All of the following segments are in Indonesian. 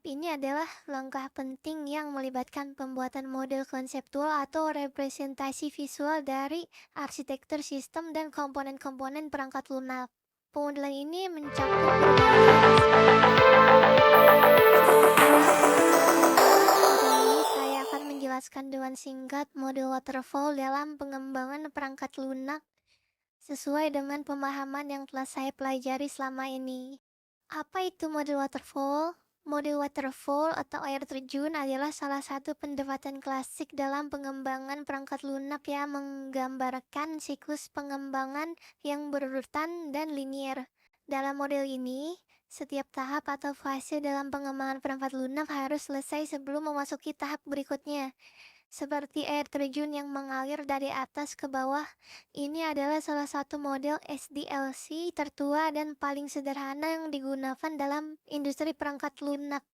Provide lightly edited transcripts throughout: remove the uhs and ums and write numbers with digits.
ini adalah langkah penting yang melibatkan pembuatan model konseptual atau representasi visual dari arsitektur sistem dan komponen-komponen perangkat lunak. Pemodelan ini mencakup berbagai aspek seperti pengujian. Pada ini saya akan menjelaskan dengan singkat model waterfall dalam pengembangan perangkat lunak sesuai dengan pemahaman yang telah saya pelajari selama ini. Apa itu model waterfall? Model waterfall atau air terjun adalah salah satu pendekatan klasik dalam pengembangan perangkat lunak yang menggambarkan siklus pengembangan yang berurutan dan linier. Dalam model ini, setiap tahap atau fase dalam pengembangan perangkat lunak harus selesai sebelum memasuki tahap berikutnya. Seperti air terjun yang mengalir dari atas ke bawah, ini adalah salah satu model SDLC tertua dan paling sederhana yang digunakan dalam industri perangkat lunak.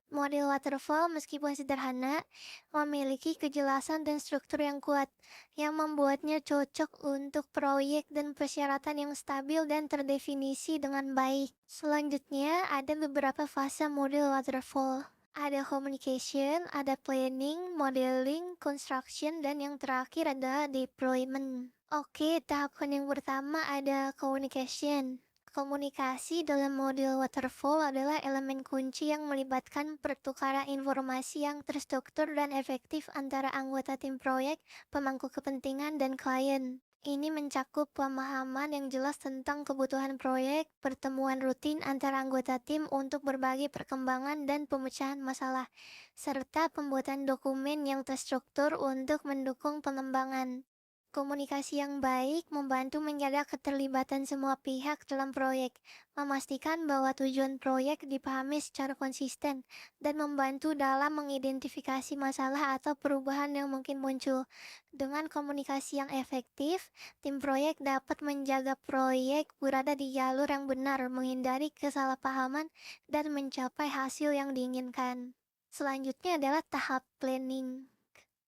Model waterfall meskipun sederhana, memiliki kejelasan dan struktur yang kuat, yang membuatnya cocok untuk proyek dan persyaratan yang stabil dan terdefinisi dengan baik. Selanjutnya, ada beberapa fase model waterfall. Ada communication, ada planning, modeling, construction, dan yang terakhir ada deployment. Oke, tahapan yang pertama ada communication. Komunikasi dalam model waterfall adalah elemen kunci yang melibatkan pertukaran informasi yang terstruktur dan efektif antara anggota tim proyek, pemangku kepentingan, dan klien. Ini mencakup pemahaman yang jelas tentang kebutuhan proyek, pertemuan rutin antara anggota tim untuk berbagi perkembangan dan pemecahan masalah, serta pembuatan dokumen yang terstruktur untuk mendukung pengembangan. Komunikasi yang baik membantu menjaga keterlibatan semua pihak dalam proyek, memastikan bahwa tujuan proyek dipahami secara konsisten, dan membantu dalam mengidentifikasi masalah atau perubahan yang mungkin muncul. Dengan komunikasi yang efektif, tim proyek dapat menjaga proyek berada di jalur yang benar, menghindari kesalahpahaman, dan mencapai hasil yang diinginkan. Selanjutnya adalah tahap planning.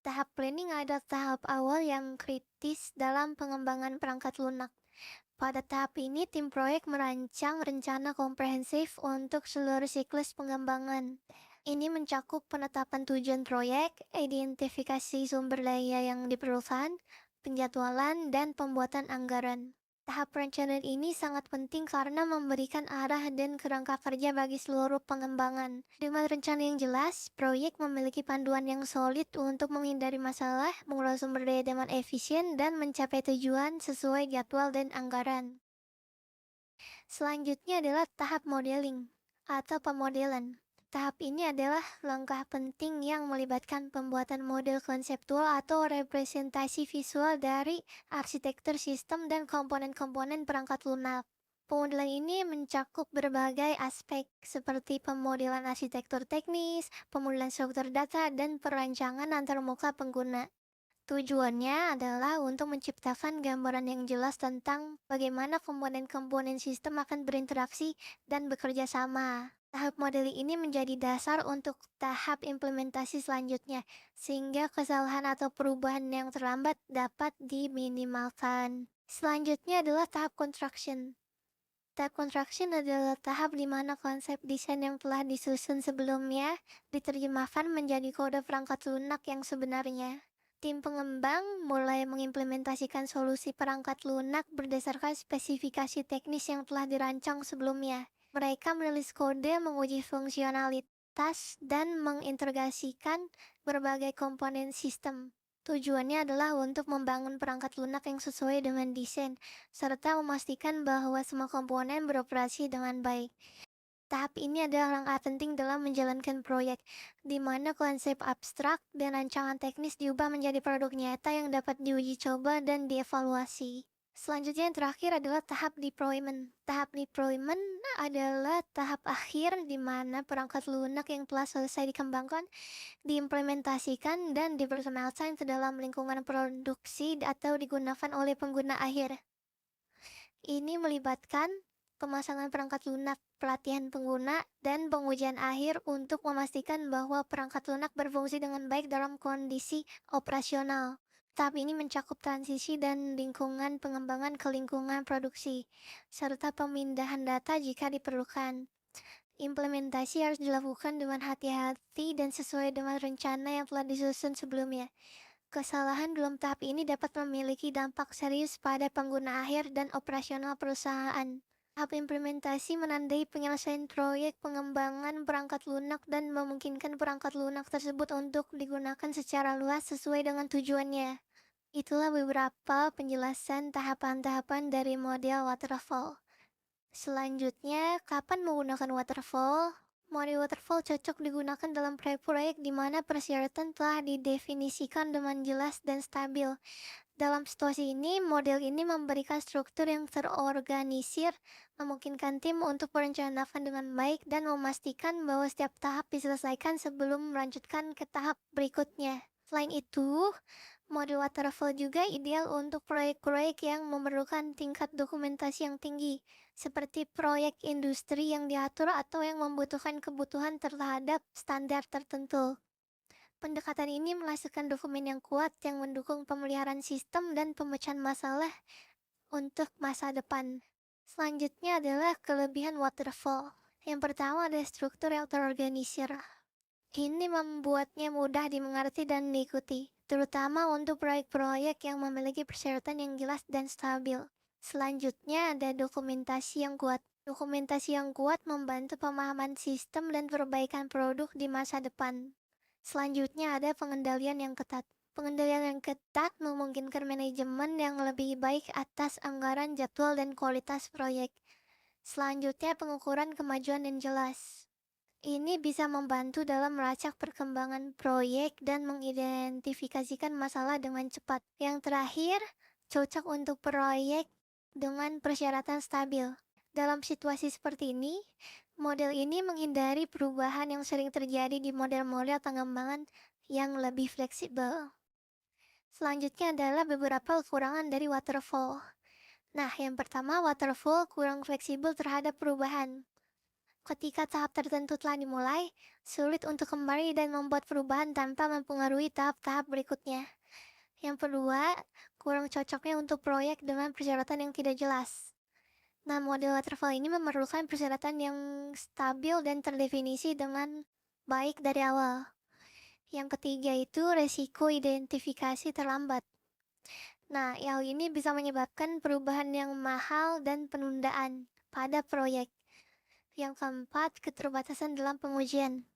Tahap planning adalah tahap awal yang kritis dalam pengembangan perangkat lunak. Pada tahap ini, tim proyek merancang rencana komprehensif untuk seluruh siklus pengembangan. Ini mencakup penetapan tujuan proyek, identifikasi sumber daya yang diperlukan, penjadwalan, dan pembuatan anggaran. Tahap perencanaan ini sangat penting karena memberikan arah dan kerangka kerja bagi seluruh pengembangan. Dengan rencana yang jelas, proyek memiliki panduan yang solid untuk menghindari masalah, mengelola sumber daya dengan efisien, dan mencapai tujuan sesuai jadwal dan anggaran. Selanjutnya adalah tahap modeling atau pemodelan. Tahap ini adalah langkah penting yang melibatkan pembuatan model konseptual atau representasi visual dari arsitektur sistem dan komponen-komponen perangkat lunak. Pemodelan ini mencakup berbagai aspek seperti pemodelan arsitektur teknis, pemodelan struktur data, dan perancangan antarmuka pengguna. Tujuannya adalah untuk menciptakan gambaran yang jelas tentang bagaimana komponen-komponen sistem akan berinteraksi dan bekerja sama. Tahap modeling ini menjadi dasar untuk tahap implementasi selanjutnya, sehingga kesalahan atau perubahan yang terlambat dapat diminimalkan. Selanjutnya adalah tahap construction. Tahap construction adalah tahap di mana konsep desain yang telah disusun sebelumnya diterjemahkan menjadi kode perangkat lunak yang sebenarnya. Tim pengembang mulai mengimplementasikan solusi perangkat lunak berdasarkan spesifikasi teknis yang telah dirancang sebelumnya. Mereka menulis kode, menguji fungsionalitas, dan mengintegrasikan berbagai komponen sistem. Tujuannya adalah untuk membangun perangkat lunak yang sesuai dengan desain, serta memastikan bahwa semua komponen beroperasi dengan baik. Tahap ini adalah langkah penting dalam menjalankan proyek, di mana konsep abstrak dan rancangan teknis diubah menjadi produk nyata yang dapat diuji coba dan dievaluasi. Selanjutnya yang terakhir adalah tahap deployment. Tahap deployment adalah tahap akhir di mana perangkat lunak yang telah selesai dikembangkan, diimplementasikan, dan dipersonalkan ke dalam lingkungan produksi atau digunakan oleh pengguna akhir. Ini melibatkan pemasangan perangkat lunak, pelatihan pengguna, dan pengujian akhir untuk memastikan bahwa perangkat lunak berfungsi dengan baik dalam kondisi operasional. Tahap ini mencakup transisi dan lingkungan pengembangan ke lingkungan produksi, serta pemindahan data jika diperlukan. Implementasi harus dilakukan dengan hati-hati dan sesuai dengan rencana yang telah disusun sebelumnya. Kesalahan dalam tahap ini dapat memiliki dampak serius pada pengguna akhir dan operasional perusahaan. Tahap implementasi menandai penyelesaian proyek pengembangan perangkat lunak dan memungkinkan perangkat lunak tersebut untuk digunakan secara luas sesuai dengan tujuannya. Itulah beberapa penjelasan tahapan-tahapan dari model waterfall. Selanjutnya, kapan menggunakan waterfall? Model waterfall cocok digunakan dalam proyek-proyek di mana persyaratan telah didefinisikan dengan jelas dan stabil. Dalam situasi ini, model ini memberikan struktur yang terorganisir, memungkinkan tim untuk merencanakan dengan baik dan memastikan bahwa setiap tahap diselesaikan sebelum melanjutkan ke tahap berikutnya. Selain itu, model waterfall juga ideal untuk proyek-proyek yang memerlukan tingkat dokumentasi yang tinggi, seperti proyek industri yang diatur atau yang membutuhkan kebutuhan terhadap standar tertentu. Pendekatan ini menghasilkan dokumen yang kuat yang mendukung pemeliharaan sistem dan pemecahan masalah untuk masa depan. Selanjutnya adalah kelebihan waterfall. Yang pertama ada struktur yang terorganisir. Ini membuatnya mudah dimengerti dan diikuti, terutama untuk proyek-proyek yang memiliki persyaratan yang jelas dan stabil. Selanjutnya ada dokumentasi yang kuat. Dokumentasi yang kuat membantu pemahaman sistem dan perbaikan produk di masa depan. Selanjutnya ada pengendalian yang ketat. Pengendalian yang ketat memungkinkan manajemen yang lebih baik atas anggaran, jadwal, dan kualitas proyek. Selanjutnya pengukuran kemajuan yang jelas. Ini bisa membantu dalam melacak perkembangan proyek dan mengidentifikasikan masalah dengan cepat. Yang terakhir, cocok untuk proyek dengan persyaratan stabil. Dalam situasi seperti ini, model ini menghindari perubahan yang sering terjadi di model-model pengembangan yang lebih fleksibel. Selanjutnya adalah beberapa kekurangan dari waterfall. Nah, yang pertama, waterfall kurang fleksibel terhadap perubahan. Ketika tahap tertentu telah dimulai, sulit untuk kembali dan membuat perubahan tanpa mempengaruhi tahap-tahap berikutnya. Yang kedua, kurang cocoknya untuk proyek dengan persyaratan yang tidak jelas. Nah, model waterfall ini memerlukan persyaratan yang stabil dan terdefinisi dengan baik dari awal. Yang ketiga itu resiko identifikasi terlambat. Nah, hal ini bisa menyebabkan perubahan yang mahal dan penundaan pada proyek. Yang keempat, keterbatasan dalam pengujian.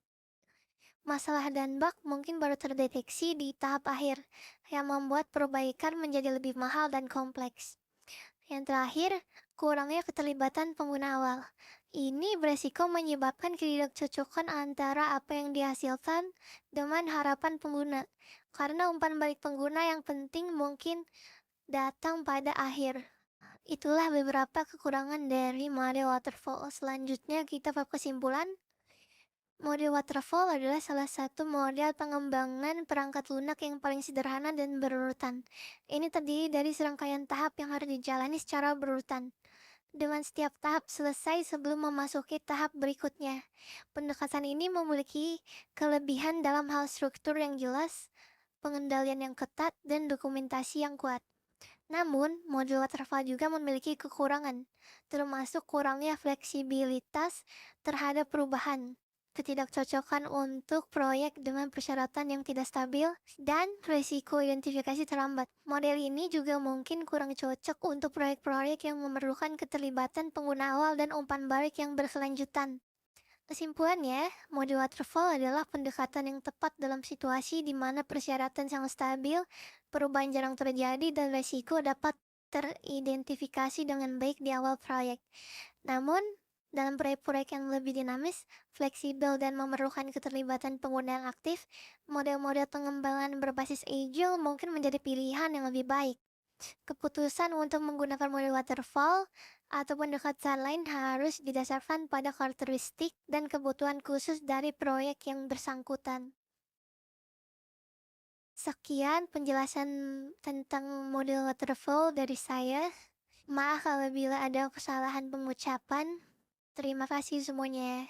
Masalah dan bug mungkin baru terdeteksi di tahap akhir, yang membuat perbaikan menjadi lebih mahal dan kompleks. Yang terakhir, kurangnya keterlibatan pengguna awal. Ini beresiko menyebabkan ketidakcocokan antara apa yang dihasilkan dengan harapan pengguna, karena umpan balik pengguna yang penting mungkin datang pada akhir. Itulah beberapa kekurangan dari model waterfall. Selanjutnya kita ke kesimpulan. Model waterfall adalah salah satu model pengembangan perangkat lunak yang paling sederhana dan berurutan. Ini terdiri dari serangkaian tahap yang harus dijalani secara berurutan, dengan setiap tahap selesai sebelum memasuki tahap berikutnya. Pendekatan ini memiliki kelebihan dalam hal struktur yang jelas, pengendalian yang ketat, dan dokumentasi yang kuat. Namun, model waterfall juga memiliki kekurangan, termasuk kurangnya fleksibilitas terhadap perubahan, ketidakcocokan untuk proyek dengan persyaratan yang tidak stabil, dan risiko identifikasi terlambat. Model ini juga mungkin kurang cocok untuk proyek-proyek yang memerlukan keterlibatan pengguna awal dan umpan balik yang berkelanjutan. Kesimpulannya, model waterfall adalah pendekatan yang tepat dalam situasi di mana persyaratan sangat stabil, perubahan jarang terjadi, dan risiko dapat teridentifikasi dengan baik di awal proyek. Namun, dalam proyek-proyek yang lebih dinamis, fleksibel, dan memerlukan keterlibatan pengguna yang aktif, model-model pengembangan berbasis agile mungkin menjadi pilihan yang lebih baik. Keputusan untuk menggunakan model waterfall atau pendekatan lain harus didasarkan pada karakteristik dan kebutuhan khusus dari proyek yang bersangkutan. Sekian penjelasan tentang model waterfall dari saya. Maaf apabila ada kesalahan pengucapan. Terima kasih semuanya.